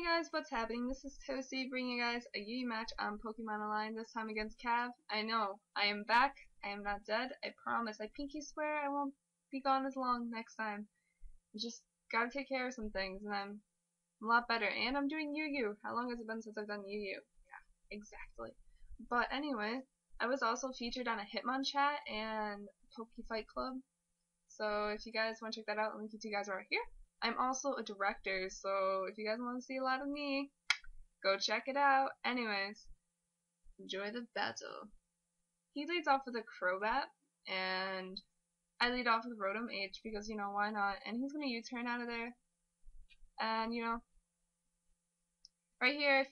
guys, what's happening? This is Toasty bringing you guys a Yu match on Pokemon Online, this time against Cav. I know, I am back, I am not dead, I promise, I pinky swear I won't be gone as long next time. I just gotta take care of some things, and I'm a lot better, and I'm doing Yu-Yu. How long has it been since I've done Yu-Yu? Yeah, exactly. But anyway, I was also featured on a Hitmonchat and Pokefight Club, so if you guys want to check that out, the link to you guys are right here. I'm also a director, so if you guys want to see a lot of me, go check it out. Anyways, enjoy the battle. He leads off with a Crobat, and I lead off with Rotom H because, you know, why not? And he's going to U-turn out of there. And, you know, right here,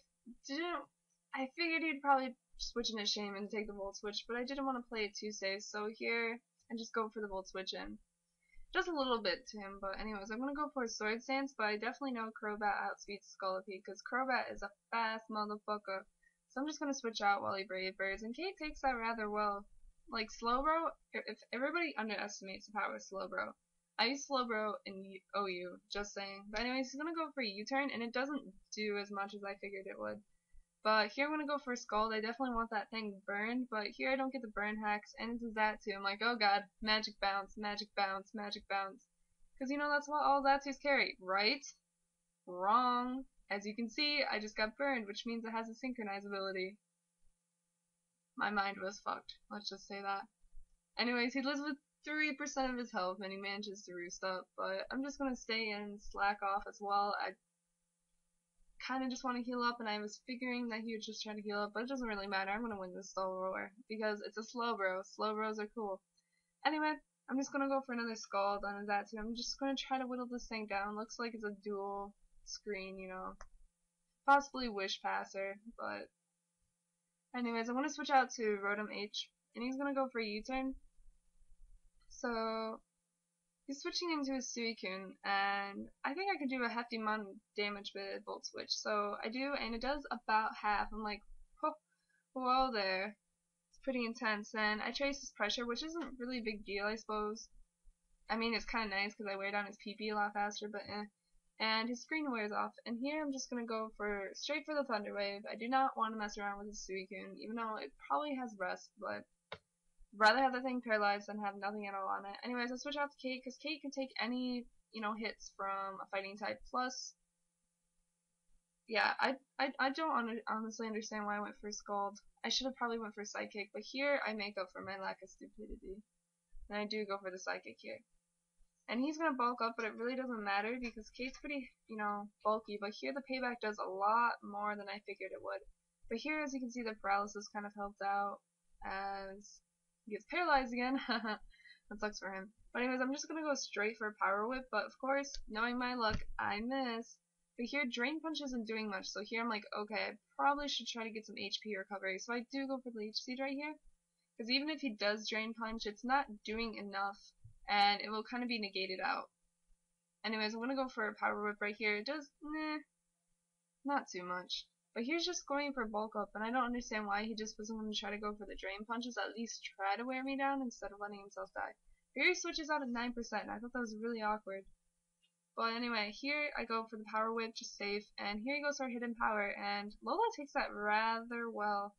I figured he'd probably switch into Shaymin and take the Volt Switch, but I didn't want to play it too safe, so here, I just go for the Volt Switch in. Just a little bit to him, but anyways, I'm gonna go for a Sword Stance, but I definitely know Crobat outspeeds Scolipede, because Crobat is a fast motherfucker. So I'm just gonna switch out while he Brave Birds, and Kate takes that rather well. Like, Slowbro, if everybody underestimates the power of Slowbro. I use Slowbro in OU, just saying. But anyways, he's gonna go for a U-turn, and it doesn't do as much as I figured it would. But here I'm going to go for a Scald. I definitely want that thing burned, but here I don't get the burn hacks, and into Xatu. I'm like, oh god, magic bounce, magic bounce, magic bounce. Because, you know, that's what all Xatus carry, right? Wrong. As you can see, I just got burned, which means it has a Synchronize ability. My mind was fucked, let's just say that. Anyways, he lives with 3% of his health, and he manages to roost up, but I'm just going to stay in, slack off as well. I kind of just want to heal up, and I was figuring that he would just try to heal up, but it doesn't really matter. I'm going to win this Soul Roar because it's a Slowbro. Slowbros are cool. Anyway, I'm just going to go for another Scald on Xatu. I'm just going to try to whittle this thing down. Looks like it's a dual screen, you know. Possibly Wish Passer, but anyways, I'm going to switch out to Rotom H, and he's going to go for a U-turn. So he's switching into a Suicune, and I think I could do a hefty amount of damage with Volt Switch. So I do, and it does about half. I'm like, oh, whoa there. It's pretty intense. And I trace his pressure, which isn't really a big deal, I suppose. I mean, it's kind of nice because I wear down his PP a lot faster, but eh. And his screen wears off. And here I'm just going to go straight for the Thunder Wave. I do not want to mess around with his Suicune, even though it probably has Rest, but rather have the thing paralyzed than have nothing at all on it. Anyways, I switch out to Kate, because Kate can take any, you know, hits from a fighting type. Plus, yeah, I don't honestly understand why I went for Scald. I should have probably went for Psychic, but here I make up for my lack of stupidity. And I do go for the Psychic here. And he's going to bulk up, but it really doesn't matter, because Kate's pretty, you know, bulky. But here the payback does a lot more than I figured it would. But here, as you can see, the paralysis kind of helped out, as he gets paralyzed again. That sucks for him. But anyways, I'm just going to go straight for a Power Whip. But of course, knowing my luck, I miss. But here, Drain Punch isn't doing much. So here I'm like, okay, I probably should try to get some HP recovery. So I do go for Leech Seed right here. Because even if he does Drain Punch, it's not doing enough. And it will kind of be negated out. Anyways, I'm going to go for a Power Whip right here. It does, not too much. But he's just going for bulk up, and I don't understand why he just wasn't going to try to go for the Drain Punches, at least try to wear me down instead of letting himself die. Here he switches out at 9%, and I thought that was really awkward. But anyway, here I go for the Power Whip, just safe, and here he goes for Hidden Power, and Lola takes that rather well.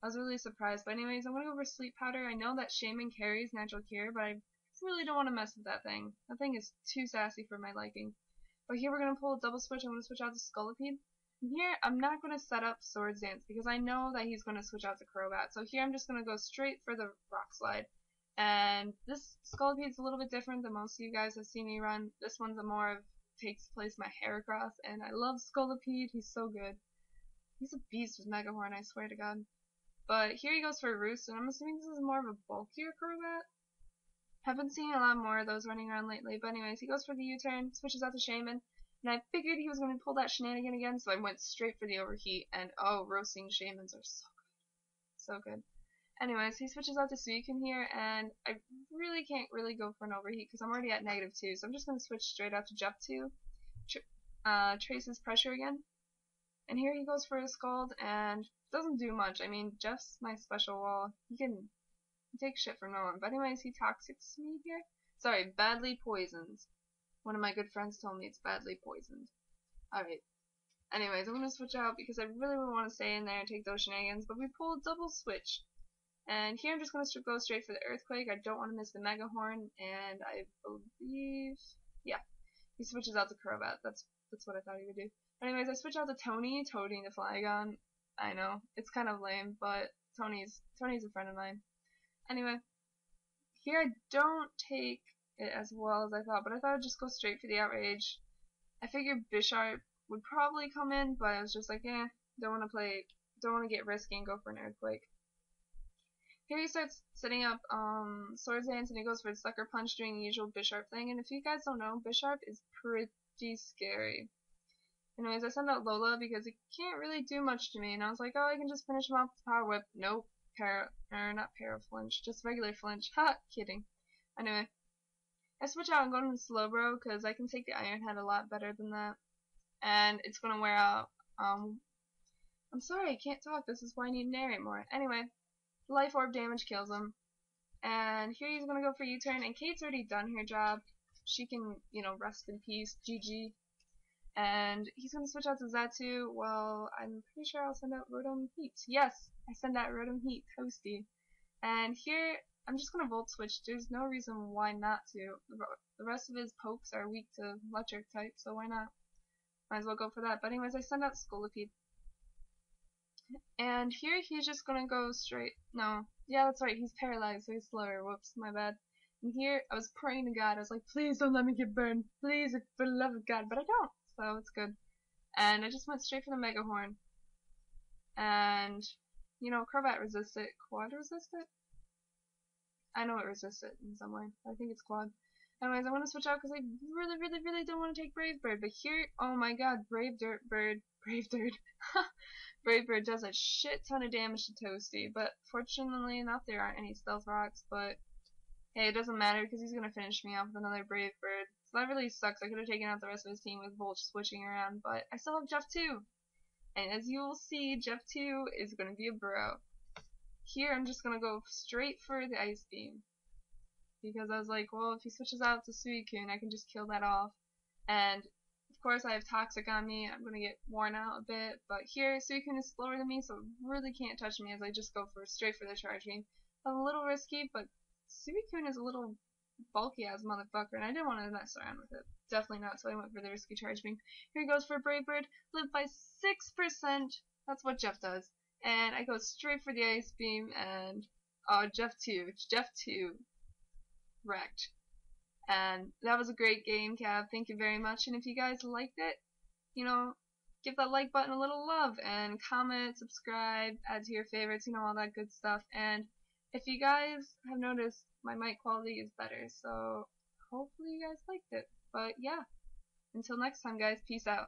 I was really surprised. But anyways, I'm going to go for Sleep Powder. I know that Shaymin carries Natural Cure, but I really don't want to mess with that thing. That thing is too sassy for my liking. But here we're going to pull a double switch. I'm going to switch out to Scolipede. Here, I'm not going to set up Sword Dance because I know that he's going to switch out to Crobat. So here I'm just going to go straight for the Rock Slide. And this Scolipede's a little bit different than most of you guys have seen me run. This one's a more of takes place my Heracross, and I love Scolipede. He's so good. He's a beast with Mega Horn, I swear to God. But here he goes for a Roost, and I'm assuming this is more of a bulkier Crobat. Have been seeing a lot more of those running around lately. But anyways, he goes for the U-turn, switches out to Shaymin. And I figured he was going to pull that shenanigan again, so I went straight for the Overheat, and oh, roasting Shaymins are so good. So good. Anyways, he switches out to Suicune here, and I really can't really go for an Overheat, because I'm already at -2, so I'm just going to switch straight out to Jefftu, traces pressure again, and here he goes for his Scald, and doesn't do much. I mean, Jeff's my special wall. He can take shit from no one, but anyways, he Toxics me here. Sorry, badly poisons. One of my good friends told me it's badly poisoned. Alright. Anyways, I'm going to switch out because I really would want to stay in there and take those shenanigans, but we pulled double switch. And here I'm just going to go straight for the Earthquake. I don't want to miss the Mega Horn, and I believe, yeah, he switches out to Crobat. That's what I thought he would do. Anyways, I switch out to Tony to Flygon. I know, it's kind of lame, but Tony's a friend of mine. Anyway, here I don't take it as well as I thought, but I thought I'd just go straight for the Outrage. I figured Bisharp would probably come in, but I was just like, don't want to get risky and go for an Earthquake. Here he starts setting up Swords Dance, and he goes for the Sucker Punch, doing the usual Bisharp thing. And if you guys don't know, Bisharp is pretty scary. Anyways, I send out Lola because he can't really do much to me, and I was like, oh, I can just finish him off with Power Whip. Nope, not Para Flinch, just regular Flinch. Ha, kidding. Anyway, I switch out and go to the Slowbro because I can take the Iron Head a lot better than that, and it's gonna wear out. I'm sorry, I can't talk. This is why I need to narrate more. Anyway, Life Orb damage kills him, and here he's gonna go for U-turn. And Kate's already done her job. She can, rest in peace. GG. And he's going to switch out to Xatu. Well, I'm pretty sure I'll send out Rotom Heat. Yes, I send out Rotom Heat, Toasty. And here, I'm just going to Volt Switch. There's no reason why not to. The rest of his pokes are weak to Electric type, so why not? Might as well go for that. But anyways, I send out Scolipede. And here, he's just going to go straight. No, yeah, that's right, he's paralyzed, so he's slower. Whoops, my bad. And here, I was praying to God. I was like, please don't let me get burned. Please, for the love of God. But I don't. So it's good. And I just went straight for the Mega Horn. And, Crobat resists it. Quad resists it? I know it resists it in some way. I think it's Quad. Anyways, I want to switch out because I really, really, really don't want to take Brave Bird. But here, oh my god, Brave Bird does a shit ton of damage to Toasty. But fortunately enough, there aren't any Stealth Rocks. But hey, it doesn't matter because he's going to finish me off with another Brave Bird. So that really sucks. I could have taken out the rest of his team with Volt switching around, but I still have Jeff 2. And as you will see, Jeff 2 is going to be a bro. Here, I'm just going to go straight for the Ice Beam. Because I was like, well, if he switches out to Suicune, I can just kill that off. And, of course, I have Toxic on me. I'm going to get worn out a bit. But here, Suicune is slower than me, so it really can't touch me as I just go straight for the Charge Beam. A little risky, but Suicune is a little bulky ass motherfucker, and I didn't want to mess around with it. Definitely not, so I went for the risky Charge Beam. Here he goes for Brave Bird, live by 6%. That's what Jeff does. And I go straight for the Ice Beam, and Jeff 2 wrecked. And that was a great game, Cav. Thank you very much. And if you guys liked it, give that like button a little love, and comment, subscribe, add to your favorites, all that good stuff. And if you guys have noticed, my mic quality is better, so hopefully you guys liked it. But yeah, until next time, guys, peace out.